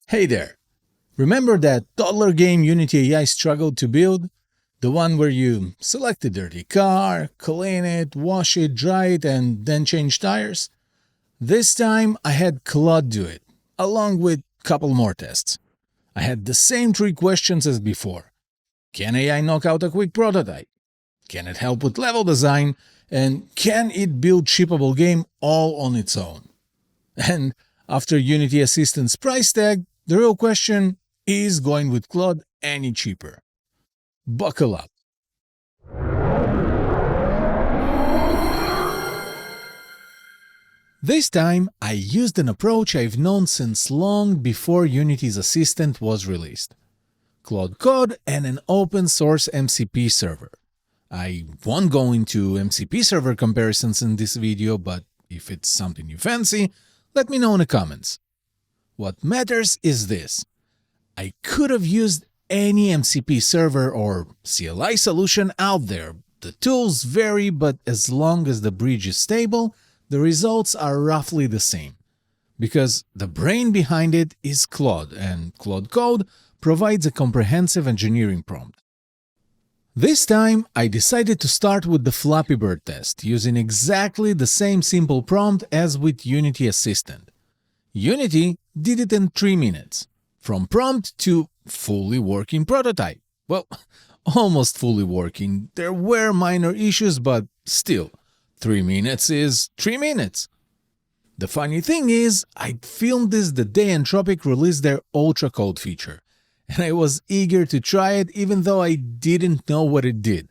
Hey there! Remember that toddler game Unity AI struggled to build? The one where you select a dirty car, clean it, wash it, dry it, and then change tires? This time I had Claude do it, along with a couple more tests. I had the same three questions as before. Can AI knock out a quick prototype? Can it help with level design? And can it build shippable game all on its own? And after Unity Assistant's price tag, the real question is going with Claude any cheaper. Buckle up. This time, I used an approach I've known since long before Unity's Assistant was released. Claude Code and an open source MCP server. I won't go into MCP server comparisons in this video, but if it's something you fancy, let me know in the comments. What matters is this. I could have used any MCP server or CLI solution out there. The tools vary, but as long as the bridge is stable, the results are roughly the same. Because the brain behind it is Claude, and Claude Code provides a comprehensive engineering prompt. This time, I decided to start with the Flappy Bird test, using exactly the same simple prompt as with Unity Assistant. Unity did it in 3 minutes, from prompt to fully working prototype. Well, almost fully working. There were minor issues, but still, 3 minutes is 3 minutes. The funny thing is, I filmed this the day Anthropic released their ultracode feature, and I was eager to try it even though I didn't know what it did.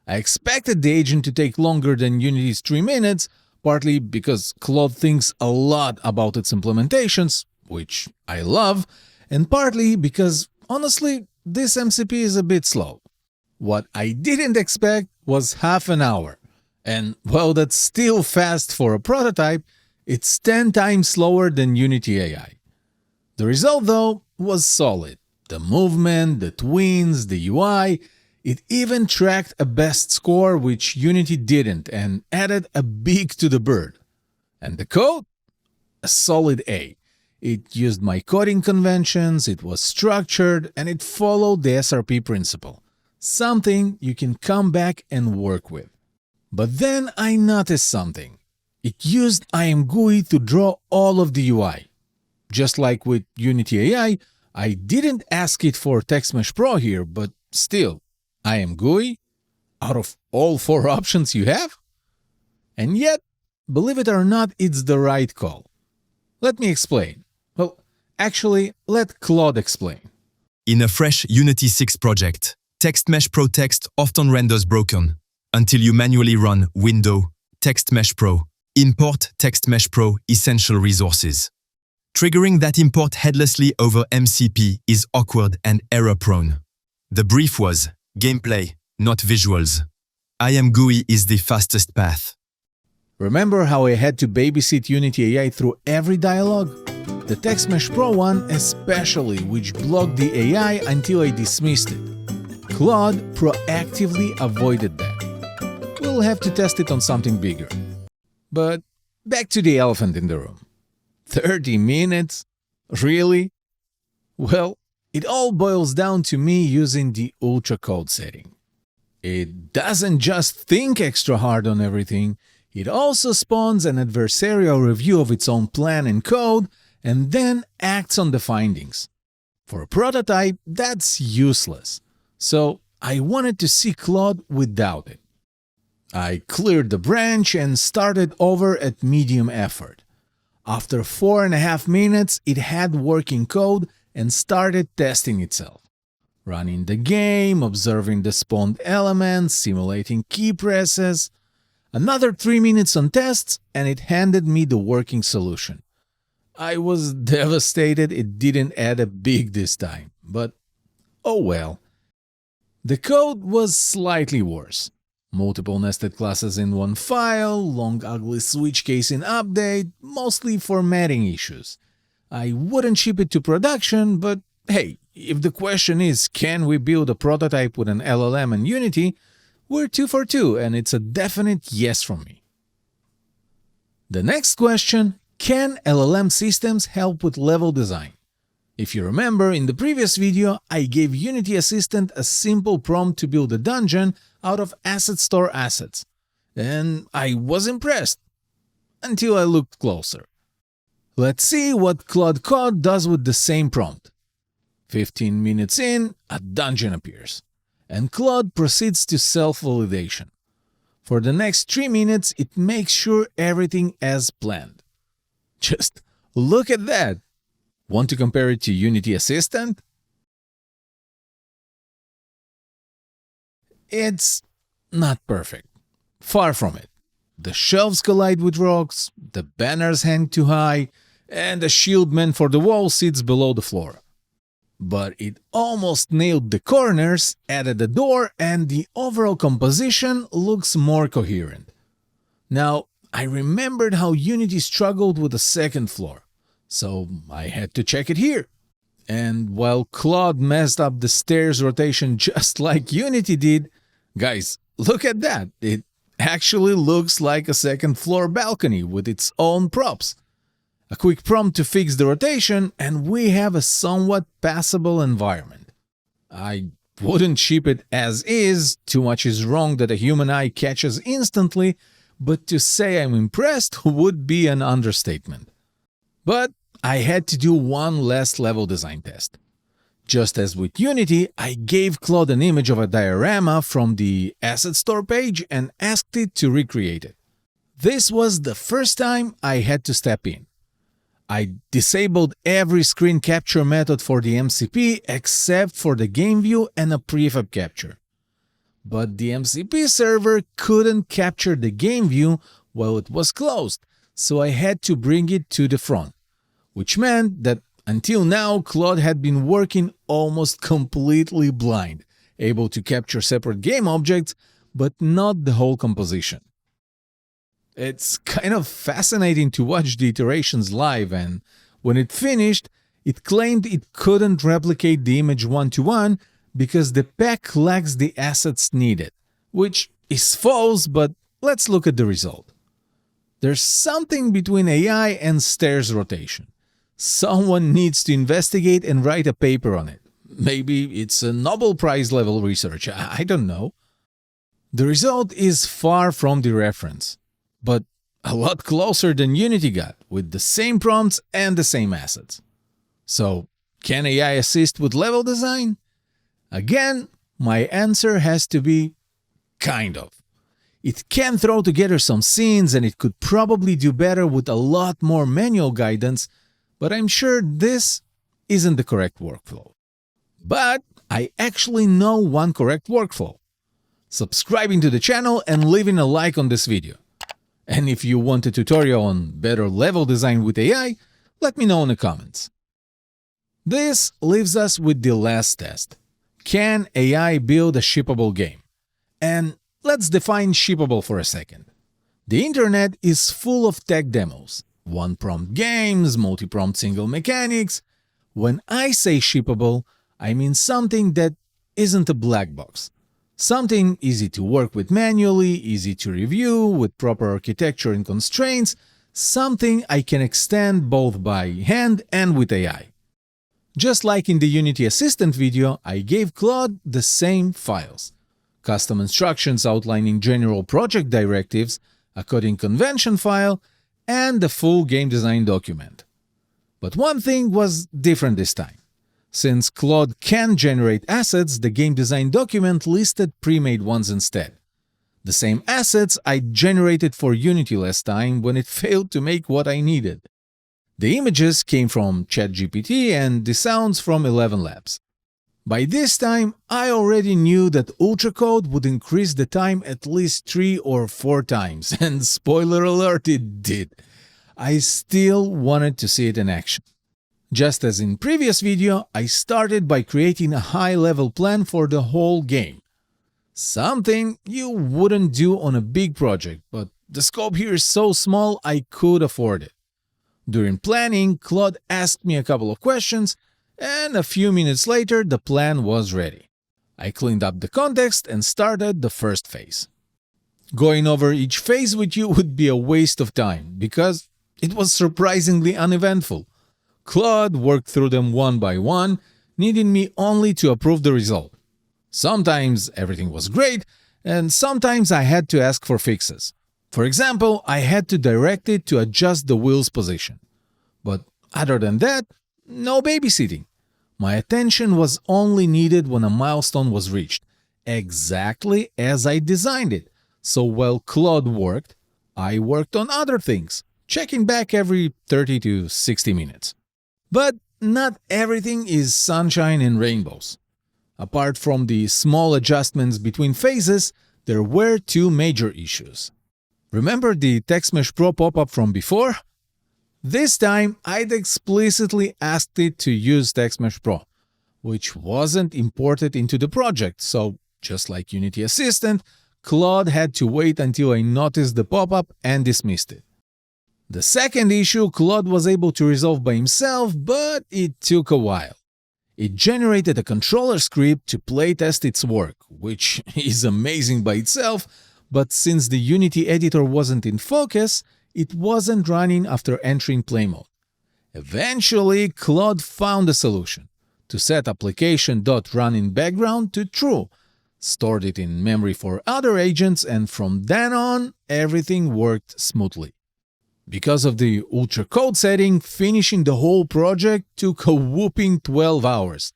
I expected the agent to take longer than Unity's 3 minutes, partly because Claude thinks a lot about its implementations, which I love, and partly because, honestly, this MCP is a bit slow. What I didn't expect was half an hour. And while that's still fast for a prototype, it's 10 times slower than Unity AI. The result, though, was solid. The movement, the twins, the UI, it even tracked a best score, which Unity didn't, and added a beak to the bird. And the code? A solid A. It used my coding conventions, it was structured, and it followed the SRP principle. Something you can come back and work with. But then I noticed something. It used IamGUI to draw all of the UI. Just like with Unity AI, I didn't ask it for TextMesh Pro here, but still, IamGUI? Out of all 4 options you have? And yet, believe it or not, it's the right call. Let me explain. Well, actually, let Claude explain. In a fresh Unity 6 project, TextMesh Pro text often renders broken until you manually run Window, TextMesh Pro, import TextMesh Pro essential resources. Triggering that import headlessly over MCP is awkward and error-prone. The brief was gameplay, not visuals. IamGUI is the fastest path. Remember how I had to babysit Unity AI through every dialogue? The TextMesh Pro one especially, which blocked the AI until I dismissed it. Claude proactively avoided that. We'll have to test it on something bigger. But back to the elephant in the room. 30 minutes? Really? Well, it all boils down to me using the ultracode setting. It doesn't just think extra hard on everything, it also spawns an adversarial review of its own plan and code and then acts on the findings. For a prototype, that's useless. So I wanted to see Claude without it. I cleared the branch and started over at medium effort. After 4.5 minutes, it had working code and started testing itself. Running the game, observing the spawned elements, simulating key presses. Another 3 minutes on tests, and it handed me the working solution. I was devastated it didn't add a beak this time, but oh well. The code was slightly worse. Multiple nested classes in one file, long ugly switch case in update, mostly formatting issues. I wouldn't ship it to production, but hey, if the question is can we build a prototype with an LLM and Unity, we're 2 for 2 and it's a definite yes from me. The next question, can LLM systems help with level design? If you remember, in the previous video, I gave Unity Assistant a simple prompt to build a dungeon out of asset store assets. And I was impressed, until I looked closer. Let's see what Claude Code does with the same prompt. 15 minutes in, a dungeon appears, and Claude proceeds to self-validation. For the next 3 minutes, it makes sure everything as planned. Just look at that! Want to compare it to Unity Assistant? It's not perfect. Far from it. The shelves collide with rocks, the banners hang too high, and the shield meant for the wall sits below the floor. But it almost nailed the corners, added a door, and the overall composition looks more coherent. Now, I remembered how Unity struggled with the second floor, so I had to check it here. And while Claude messed up the stairs rotation just like Unity did, guys, look at that! It actually looks like a second floor balcony with its own props. A quick prompt to fix the rotation, and we have a somewhat passable environment. I wouldn't ship it as is, too much is wrong that a human eye catches instantly, but to say I'm impressed would be an understatement. But I had to do one last level design test. Just as with Unity, I gave Claude an image of a diorama from the Asset Store page and asked it to recreate it. This was the first time I had to step in. I disabled every screen capture method for the MCP except for the game view and a prefab capture. But the MCP server couldn't capture the game view while it was closed, so I had to bring it to the front, which meant that until now Claude had been working almost completely blind, able to capture separate game objects, but not the whole composition. It's kind of fascinating to watch the iterations live, and when it finished, it claimed it couldn't replicate the image one-to-one because the pack lacks the assets needed, which is false, but let's look at the result. There's something between AI and stairs rotation. Someone needs to investigate and write a paper on it. Maybe it's a Nobel Prize level research, I don't know. The result is far from the reference, but a lot closer than Unity got, with the same prompts and the same assets. So, can AI assist with level design? Again, my answer has to be kind of. It can throw together some scenes and it could probably do better with a lot more manual guidance, but I'm sure this isn't the correct workflow. But I actually know one correct workflow: subscribing to the channel and leaving a like on this video. And if you want a tutorial on better level design with AI, let me know in the comments. This leaves us with the last test. Can AI build a shippable game? And let's define shippable for a second. The internet is full of tech demos, one-prompt games, multi-prompt single mechanics. When I say shippable, I mean something that isn't a black box. Something easy to work with manually, easy to review, with proper architecture and constraints, something I can extend both by hand and with AI. Just like in the Unity Assistant video, I gave Claude the same files: custom instructions outlining general project directives, a coding convention file, and the full game design document. But one thing was different this time. Since Claude can generate assets, the game design document listed pre-made ones instead. The same assets I generated for Unity last time when it failed to make what I needed. The images came from ChatGPT and the sounds from 11 Labs. By this time, I already knew that ultracode would increase the time at least 3 or 4 times, and spoiler alert, it did. I still wanted to see it in action. Just as in previous video, I started by creating a high-level plan for the whole game. Something you wouldn't do on a big project, but the scope here is so small I could afford it. During planning, Claude asked me a couple of questions, and a few minutes later the plan was ready. I cleaned up the context and started the first phase. Going over each phase with you would be a waste of time, because it was surprisingly uneventful. Claude worked through them one by one, needing me only to approve the result. Sometimes everything was great, and sometimes I had to ask for fixes. For example, I had to direct it to adjust the wheel's position. But other than that, no babysitting. My attention was only needed when a milestone was reached, exactly as I designed it. So while Claude worked, I worked on other things, checking back every 30 to 60 minutes. But not everything is sunshine and rainbows. Apart from the small adjustments between phases, there were two major issues. Remember the TextMesh Pro pop-up from before? This time, I'd explicitly asked it to use TextMesh Pro, which wasn't imported into the project, so just like Unity Assistant, Claude had to wait until I noticed the pop-up and dismissed it. The second issue Claude was able to resolve by himself, but it took a while. It generated a controller script to playtest its work, which is amazing by itself, but since the Unity editor wasn't in focus, it wasn't running after entering play mode. Eventually, Claude found a solution to set application.run in background to true, stored it in memory for other agents, and from then on, everything worked smoothly. Because of the ultracode setting, finishing the whole project took a whopping 12 hours,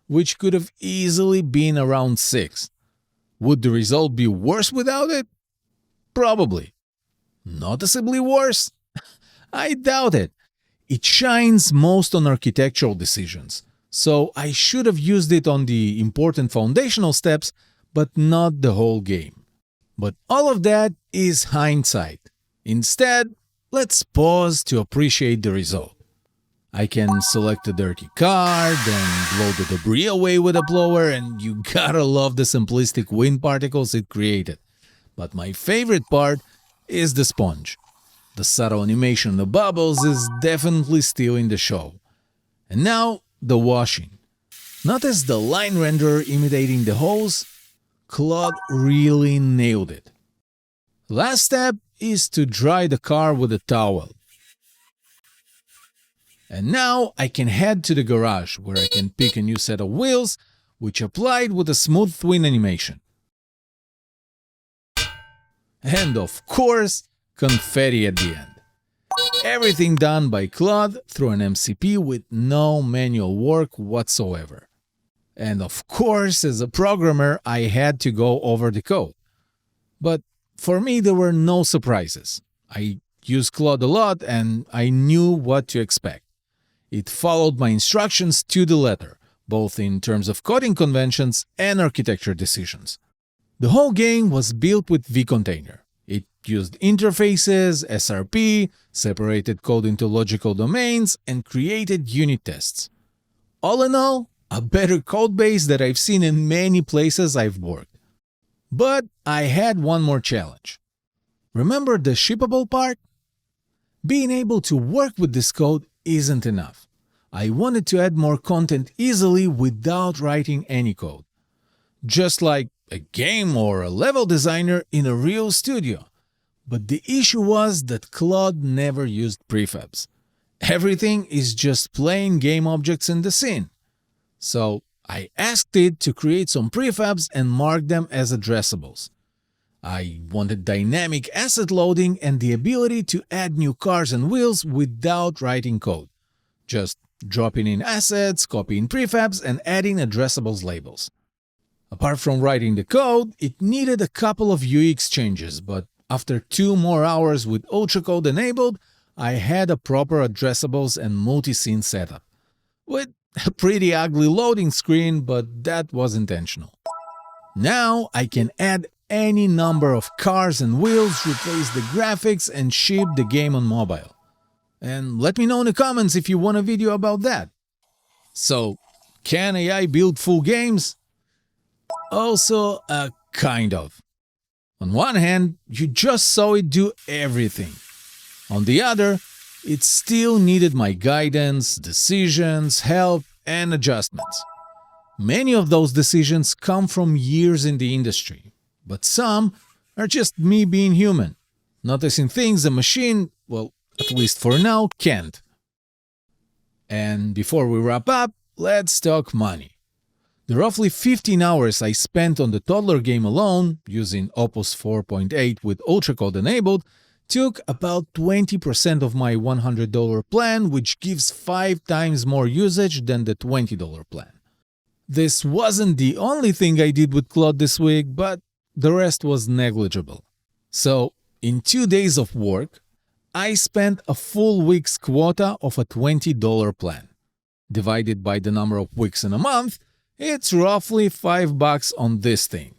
which could have easily been around 6. Would the result be worse without it? Probably. Noticeably worse? I doubt it. It shines most on architectural decisions, so I should have used it on the important foundational steps, but not the whole game. But all of that is hindsight. Instead, let's pause to appreciate the result. I can select a dirty car, then blow the debris away with a blower, and you gotta love the simplistic wind particles it created. But my favorite part is the sponge. The subtle animation of the bubbles is definitely stealing the show. And now, the washing. Notice the line renderer imitating the hose? Claude really nailed it. Last step is to dry the car with a towel. And now I can head to the garage where I can pick a new set of wheels, which applied with a smooth twin animation. And of course, confetti at the end. Everything done by Claude through an MCP with no manual work whatsoever. And of course, as a programmer, I had to go over the code. But for me, there were no surprises. I used Claude a lot and I knew what to expect. It followed my instructions to the letter, both in terms of coding conventions and architecture decisions. The whole game was built with vContainer. It used interfaces, SRP, separated code into logical domains, and created unit tests. All in all, a better code base that I've seen in many places I've worked. But I had one more challenge. Remember the shippable part? Being able to work with this code isn't enough. I wanted to add more content easily without writing any code. Just like a game or a level designer in a real studio. But the issue was that Claude never used prefabs. Everything is just plain game objects in the scene. So I asked it to create some prefabs and mark them as addressables. I wanted dynamic asset loading and the ability to add new cars and wheels without writing code. Just dropping in assets, copying prefabs, and adding addressables labels. Apart from writing the code, it needed a couple of UX changes, but after 2 more hours with ultracode enabled, I had a proper addressables and multi-scene setup. With a pretty ugly loading screen, but that was intentional. Now I can add any number of cars and wheels, replace the graphics, and ship the game on mobile. And let me know in the comments if you want a video about that. So, can AI build full games? Also, kind of. On one hand, you just saw it do everything. On the other, it still needed my guidance, decisions, help, and adjustments. Many of those decisions come from years in the industry, but some are just me being human, noticing things a machine, well, at least for now, can't. And before we wrap up, let's talk money. The roughly 15 hours I spent on the toddler game alone, using Opus 4.8 with ultracode enabled, took about 20% of my $100 plan, which gives 5 times more usage than the $20 plan. This wasn't the only thing I did with Claude this week, but the rest was negligible. So, in 2 days of work, I spent a full week's quota of a $20 plan. Divided by the number of weeks in a month, it's roughly $5 on this thing.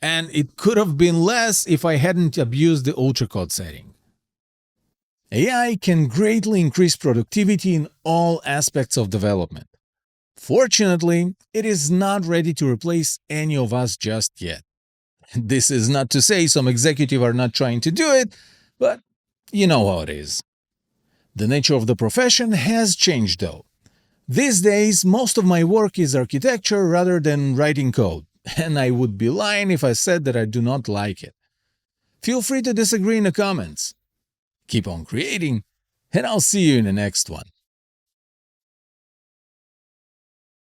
And it could have been less if I hadn't abused the ultracode setting. AI can greatly increase productivity in all aspects of development. Fortunately, it is not ready to replace any of us just yet. This is not to say some executives are not trying to do it, but you know how it is. The nature of the profession has changed though. These days, most of my work is architecture rather than writing code, and I would be lying if I said that I do not like it. Feel free to disagree in the comments. Keep on creating, and I'll see you in the next one.